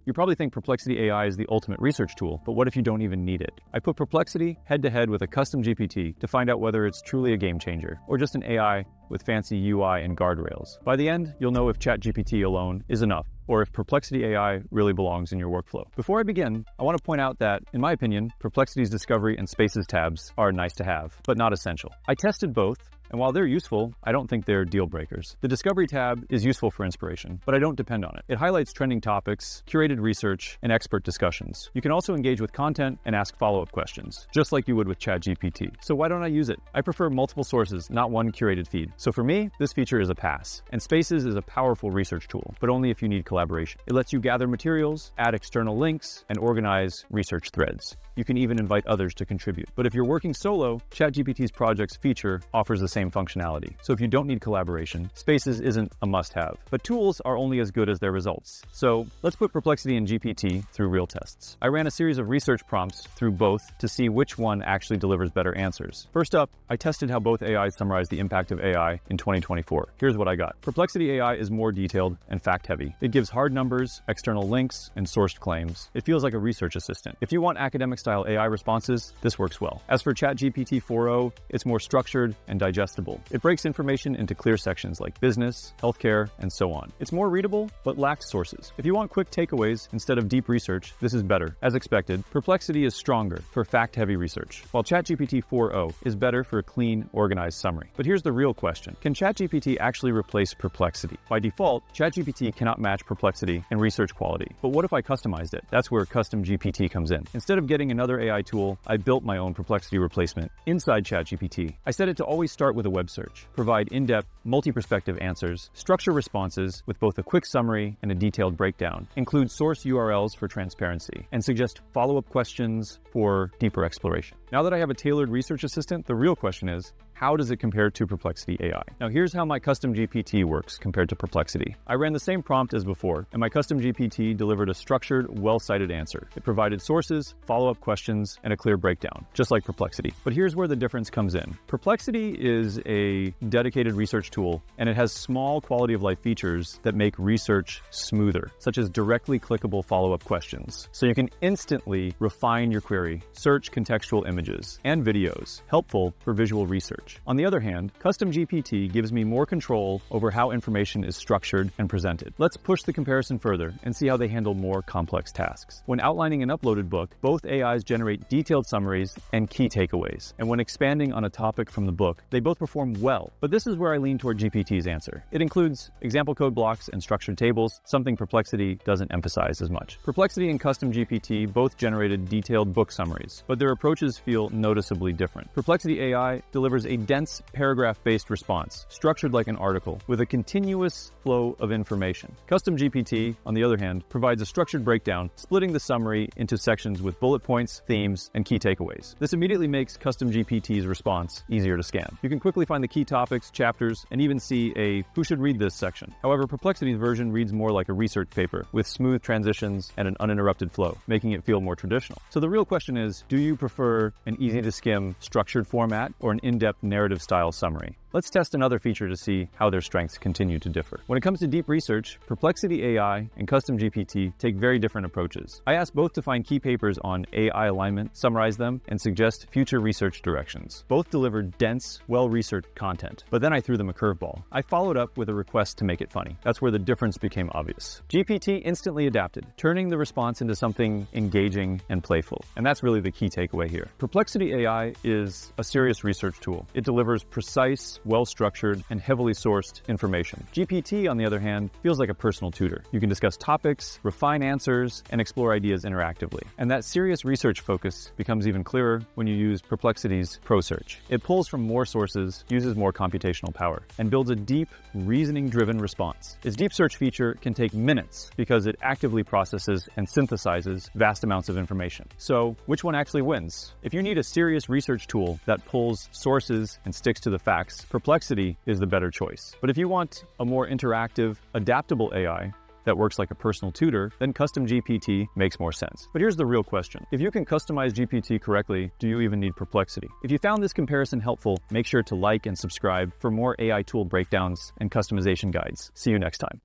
You probably think Perplexity AI is the ultimate research tool, but what if you don't even need it? I put Perplexity head-to-head with a custom GPT to find out whether it's truly a game changer, or just an AI with fancy UI and guardrails. By the end, you'll know if ChatGPT alone is enough, or if Perplexity AI really belongs in your workflow. Before I begin, I want to point out that, in my opinion, Perplexity's Discovery and Spaces tabs are nice to have, but not essential. I tested both, and while they're useful, I don't think they're deal breakers. The Discovery tab is useful for inspiration, but I don't depend on it. It highlights trending topics, curated research, and expert discussions. You can also engage with content and ask follow-up questions, just like you would with ChatGPT. So why don't I use it? I prefer multiple sources, not one curated feed. So for me, this feature is a pass. And Spaces is a powerful research tool, but only if you need collaboration. It lets you gather materials, add external links, and organize research threads. You can even invite others to contribute. But if you're working solo, ChatGPT's projects feature offers the same functionality. So if you don't need collaboration, Spaces isn't a must-have. But tools are only as good as their results. So let's put Perplexity and GPT through real tests. I ran a series of research prompts through both to see which one actually delivers better answers. First up, I tested how both AIs summarize the impact of AI in 2024. Here's what I got. Perplexity AI is more detailed and fact-heavy. It gives hard numbers, external links, and sourced claims. It feels like a research assistant. If you want academic-style AI responses, this works well. As for ChatGPT 4.0, it's more structured and digestible. It breaks information into clear sections like business, healthcare, and so on. It's more readable, but lacks sources. If you want quick takeaways instead of deep research, this is better. As expected, Perplexity is stronger for fact-heavy research, while ChatGPT 4.0 is better for a clean, organized summary. But here's the real question. Can ChatGPT actually replace Perplexity? By default, ChatGPT cannot match Perplexity in research quality. But what if I customized it? That's where CustomGPT comes in. Instead of getting another AI tool, I built my own Perplexity replacement inside ChatGPT. I set it to always start with a web search, provide in-depth, multi-perspective answers, structure responses with both a quick summary and a detailed breakdown, include source URLs for transparency, and suggest follow-up questions for deeper exploration. Now that I have a tailored research assistant, the real question is, how does it compare to Perplexity AI? Now here's how my Custom GPT works compared to Perplexity. I ran the same prompt as before, and my Custom GPT delivered a structured, well-cited answer. It provided sources, follow-up questions, and a clear breakdown, just like Perplexity. But here's where the difference comes in. Perplexity is a dedicated research tool, and it has small quality-of-life features that make research smoother, such as directly clickable follow-up questions. So you can instantly refine your query, search contextual images and videos, helpful for visual research. On the other hand, Custom GPT gives me more control over how information is structured and presented. Let's push the comparison further and see how they handle more complex tasks. When outlining an uploaded book, both AIs generate detailed summaries and key takeaways. And when expanding on a topic from the book, they both perform well. But this is where I lean toward GPT's answer. It includes example code blocks and structured tables, something Perplexity doesn't emphasize as much. Perplexity and Custom GPT both generated detailed book summaries, but their approaches feel noticeably different. Perplexity AI delivers a dense paragraph-based response, structured like an article, with a continuous flow of information. Custom GPT, on the other hand, provides a structured breakdown, splitting the summary into sections with bullet points, themes, and key takeaways. This immediately makes Custom GPT's response easier to scan. You can quickly find the key topics, chapters, and even see a "who should read this" section. However, Perplexity's version reads more like a research paper, with smooth transitions and an uninterrupted flow, making it feel more traditional. So the real question is, do you prefer an easy-to-skim, structured format or an in-depth narrative-style summary? Let's test another feature to see how their strengths continue to differ. When it comes to deep research, Perplexity AI and Custom GPT take very different approaches. I asked both to find key papers on AI alignment, summarize them, and suggest future research directions. Both delivered dense, well-researched content, but then I threw them a curveball. I followed up with a request to make it funny. That's where the difference became obvious. GPT instantly adapted, turning the response into something engaging and playful. And that's really the key takeaway here. Perplexity AI is a serious research tool. It delivers precise, well-structured, and heavily sourced information. GPT, on the other hand, feels like a personal tutor. You can discuss topics, refine answers, and explore ideas interactively. And that serious research focus becomes even clearer when you use Perplexity's Pro Search. It pulls from more sources, uses more computational power, and builds a deep, reasoning-driven response. Its deep search feature can take minutes because it actively processes and synthesizes vast amounts of information. So, which one actually wins? If you need a serious research tool that pulls sources and sticks to the facts, Perplexity is the better choice. But if you want a more interactive, adaptable AI that works like a personal tutor, then Custom GPT makes more sense. But here's the real question. If you can customize GPT correctly, do you even need Perplexity? If you found this comparison helpful, make sure to like and subscribe for more AI tool breakdowns and customization guides. See you next time.